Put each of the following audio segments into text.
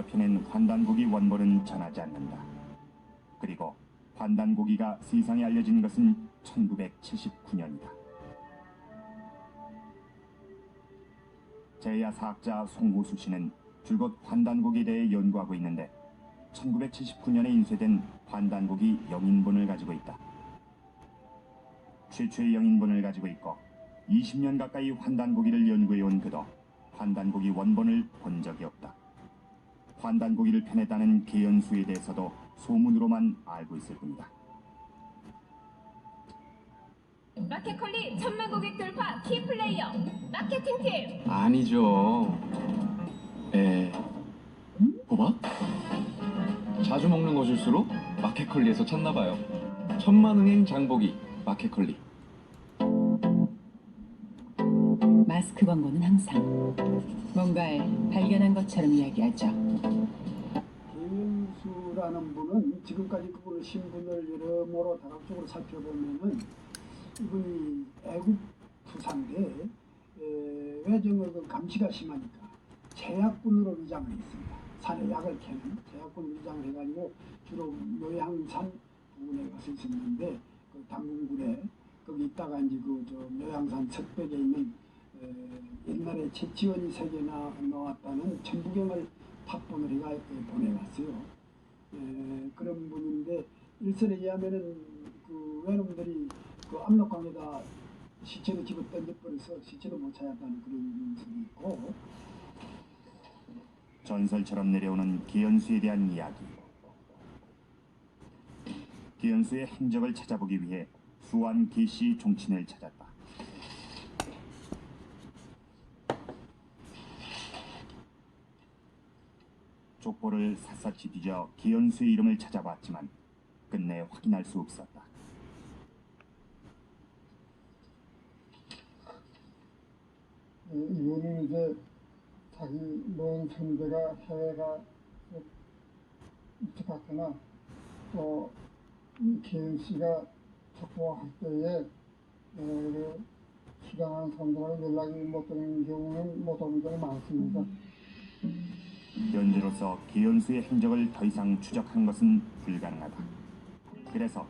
기현수가 펴낸 환단고기 원본은 전하지 않는다. 그리고 환단고기가 세상에 알려진 것은 1979년이다. 제야사학자 송호수 씨는 줄곧 환단고기에 대해 연구하고 있는데 1979년에 인쇄된 환단고기 영인본을 가지고 있다. 최초의 영인본을 가지고 있고 20년 가까이 환단고기를 연구해온 그도 환단고기 원본을 본 적이 없다. 환단고기를 펴냈다는 계연수에 대해서도 소문으로만 알고 있을 뿐이다. 마켓컬리 1000만 고객 돌파 키플레이어 마케팅팀. 아니죠. 호박? 자주 먹는 것일수록 마켓컬리에서 찾나봐요. 천만응행 장보기 마켓컬리. 마스크 광고는 항상 뭔가를 발견한 것처럼 이야기하죠. 계연수라는 분은 지금까지 그분의 신분을 여러모로 다각적으로 살펴보면은 이분이 애국 투사인데 외정을 감시가 심하니까 제약군으로 위장을 했습니다. 산에 약을 캐는 제약군으로 위장을 해가지고 주로 묘양산 부근에 가서 있었는데 그 당군굴에 거기 있다가 이제 그 묘양산 석백에 있는 옛날에 채치원이 세계나 나왔다는 천부경을 탁본을 해가 보내왔어요. 그런 분인데 일설에 의하면은 그 외놈들이 그 압록강에다 시체를 집어 던져버려서 시체도 못 찾았다는 그런 소리 있고. 전설처럼 내려오는 계연수에 대한 이야기. 계연수의 행적을 찾아보기 위해 수완 계씨 종친을 찾았다. 족보를 샅샅이 뒤져 계연수의 이름을 찾아봤지만 끝내 확인할 수 없었다. 이분은 이제 자기 먼 선배가 해외가 일찍 갔거나 또 기현 씨가 족보할 때에 수량한 사람들하고 연락이 못 되는 경우는 못 오는 경우가 많습니다. 현재로서 계연수의 행적을 더 이상 추적하는 것은 불가능하다. 그래서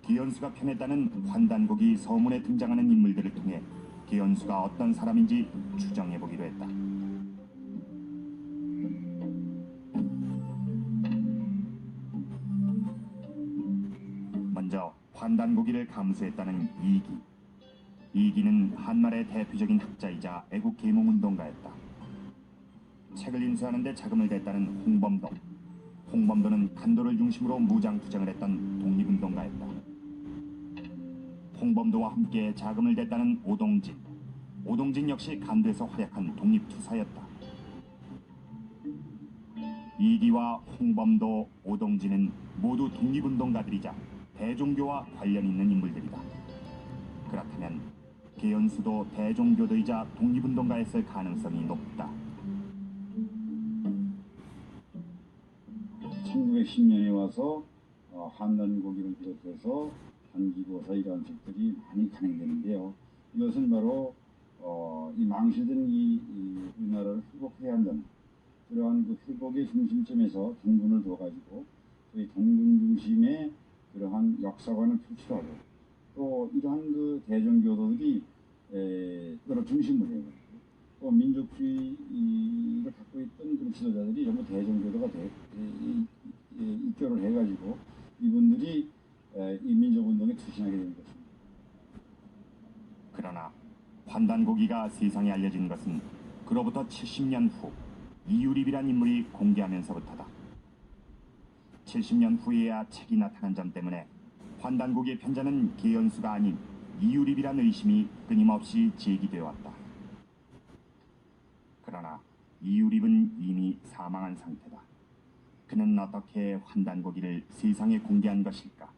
계연수가 펴냈다는 환단고기 서문에 등장하는 인물들을 통해 계연수가 어떤 사람인지 추정해보기로 했다. 먼저 환단고기를 감수했다는 이기. 이기는 한말의 대표적인 학자이자 애국 계몽운동가였다. 책을 인쇄하는 데 자금을 댔다는 홍범도. 홍범도는 간도를 중심으로 무장투쟁을 했던 독립운동가였다. 홍범도와 함께 자금을 댔다는 오동진. 오동진 역시 간도에서 활약한 독립투사였다. 이기와 홍범도, 오동진은 모두 독립운동가들이자 대종교와 관련 있는 인물들이다. 그렇다면 계연수도 대종교도이자 독립운동가였을 가능성이 높다. 1910년에 와서 한단고기를 비롯해서 한기고사 이러한 책들이 많이 간행되는데요. 이것은 바로 이 망실된 이 우리나라를 회복해야 한다는 그러한 그 회복의 중심점에서 당분을 둬가지고 저희 당분 중심의 그러한 역사관을 표출하고 또 이러한 그 대종교도들이 그걸 중심으로 해요. 또 민족주의를 갖고 있던 그런 지도자들이 전부 대종교도가 입교를 해가지고 이분들이 이 민족운동에 투신하게 되는 것입니다. 그러나 환단고기가 세상에 알려진 것은 그로부터 70년 후 이유립이란 인물이 공개하면서부터다. 70년 후에야 책이 나타난 점 때문에 환단고기의 편자는 계연수가 아닌 이유립이란 의심이 끊임없이 제기되어 왔다. 그러나 이유립은 이미 사망한 상태다. 그는 어떻게 환단고기를 세상에 공개한 것일까?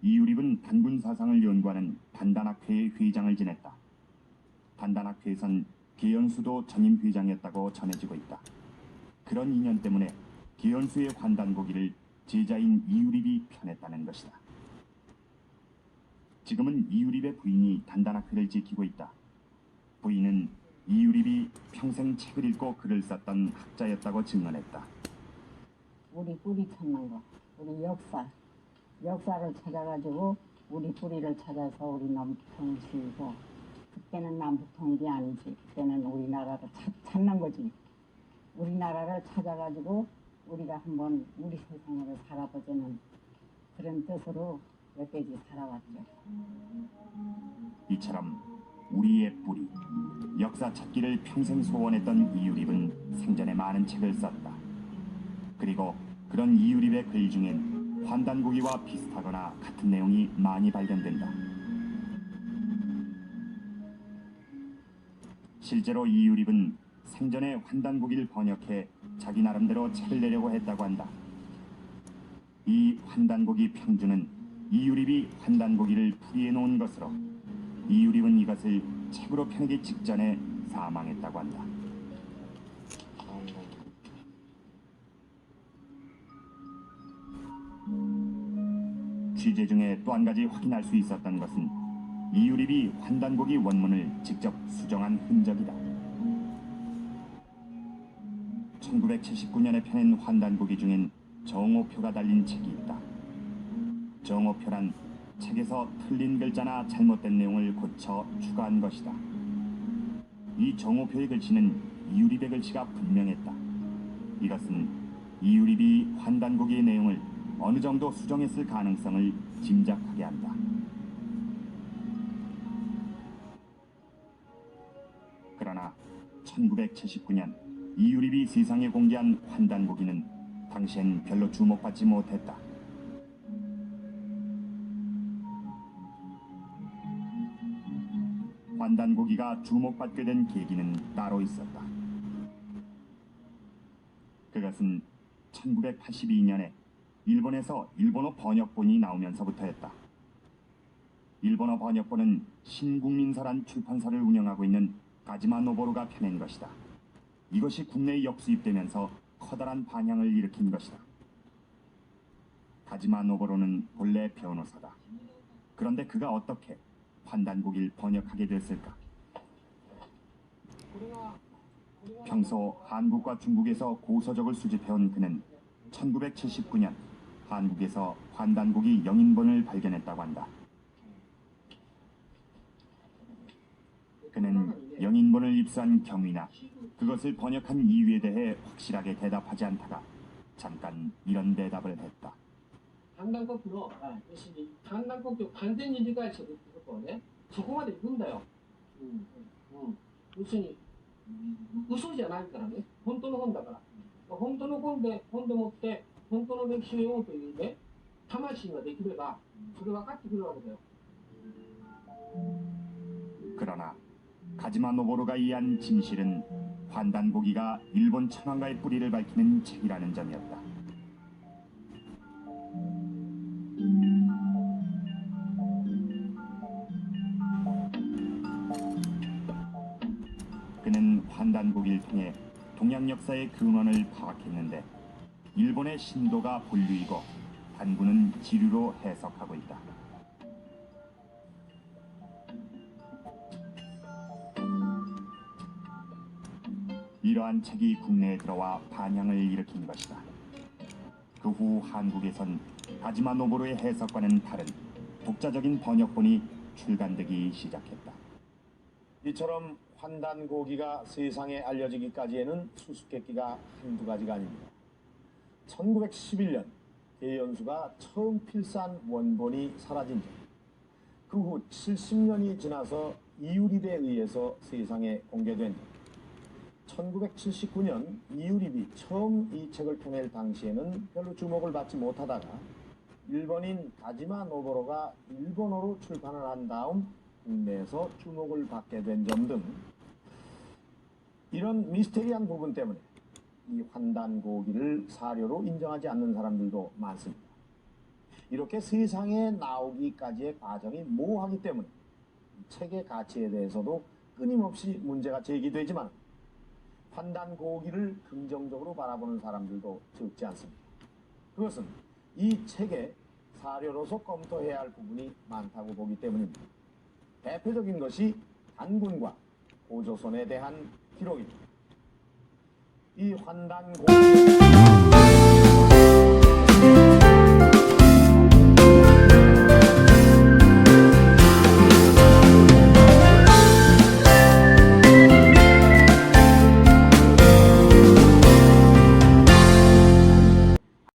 이유립은 단군 사상을 연구하는 단단학회의 회장을 지냈다. 단단학회에선 계연수도 전임 회장이었다고 전해지고 있다. 그런 인연 때문에 계연수의 환단고기를 제자인 이유립이 펴냈다는 것이다. 지금은 이유립의 부인이 단단학회를 지키고 있다. 부인은 이유립이 평생 책을 읽고 글을 썼던 학자였다고 증언했다. 우리 뿌리 찾는 거, 우리 역사를 찾아가지고 우리 뿌리를 찾아서 우리 남부통을 지으고, 그때는 남부통일이 아니지, 그때는 우리나라를 찾는 거지. 우리나라를 찾아가지고 우리가 한번 우리 세상으로 살아보자는 그런 뜻으로 여태까지 살아왔죠. 이처럼 우리의 뿌리, 역사 찾기를 평생 소원했던 이유립은 생전에 많은 책을 썼다. 그리고 그런 이유립의 글 중엔 환단고기와 비슷하거나 같은 내용이 많이 발견된다. 실제로 이유립은 생전에 환단고기를 번역해 자기 나름대로 책을 내려고 했다고 한다. 이 환단고기 평주는 이유립이 환단고기를 풀이해 놓은 것으로 이유립은 이것을 책으로 펴내기 직전에 사망했다고 한다. 취재 중에 또 한 가지 확인할 수 있었던 것은 이유립이 환단고기 원문을 직접 수정한 흔적이다. 1979년에 펴낸 환단고기 중엔 정오표가 달린 책이 있다. 정오표란 책에서 틀린 글자나 잘못된 내용을 고쳐 추가한 것이다. 이 정오표의 글씨는 이유립의 글씨가 분명했다. 이것은 이유립이 환단고기의 내용을 어느 정도 수정했을 가능성을 짐작하게 한다. 그러나 1979년 이유립이 세상에 공개한 환단고기는 당시엔 별로 주목받지 못했다. 환단고기가 주목받게 된 계기는 따로 있었다. 그것은 1982년에 일본에서 일본어 번역본이 나오면서부터였다. 일본어 번역본은 신국민사란 출판사를 운영하고 있는 가지마 노보루가 펴낸 것이다. 이것이 국내에 역수입되면서 커다란 반향을 일으킨 것이다. 가지마 노보루는 본래 변호사다. 그런데 그가 어떻게 환단고기를 번역하게 됐을까? 평소 한국과 중국에서 고서적을 수집해온 그는 1979년 한국에서 환단고기 영인본을 발견했다고 한다. 그는 영인본을 입수한 경위나 그것을 번역한 이유에 대해 확실하게 대답하지 않다가 잠깐 이런 대답을 했다. 判断国の、要するに判断国を完全に理解するってことはね、そこまで行くんだよ。要するに、嘘じゃないからね、本当の本だから。本当の本でもって、本当の歴史を読むというね、魂ができれば、それ分かってくるわけだよ。 그러나 가지마 노보루가 이해한 진실은 환단고기가 일본 천황가의 뿌리를 밝히는 책이라는 점이었다. 그는 환단고기를 통해 동양 역사의 근원을 파악했는데 일본의 신도가 본류이고 단군은 지류로 해석하고 있다. 이러한 책이 국내에 들어와 반향을 일으킨 것이다. 그 후 한국에선 가지마 노보루의 해석과는 다른 독자적인 번역본이 출간되기 시작했다. 이처럼 환단고기가 세상에 알려지기까지에는 수수께끼가 한두 가지가 아닙니다. 1911년 개연수가 처음 필사한 원본이 사라진 점, 그 후 70년이 지나서 이유립에 의해서 세상에 공개된 점, 1979년 이유립이 처음 이 책을 펴낼 당시에는 별로 주목을 받지 못하다가 일본인 가지마 노보로가 일본어로 출판을 한 다음 국내에서 주목을 받게 된 점 등 이런 미스테리한 부분 때문에 이 환단고기를 사료로 인정하지 않는 사람들도 많습니다. 이렇게 세상에 나오기까지의 과정이 모호하기 때문에 책의 가치에 대해서도 끊임없이 문제가 제기되지만 환단고기를 긍정적으로 바라보는 사람들도 적지 않습니다. 그것은 이 책에 사료로서 검토해야 할 부분이 많다고 보기 때문입니다. 대표적인 것이 단군과 고조선에 대한 기록입니다. 이 환단고기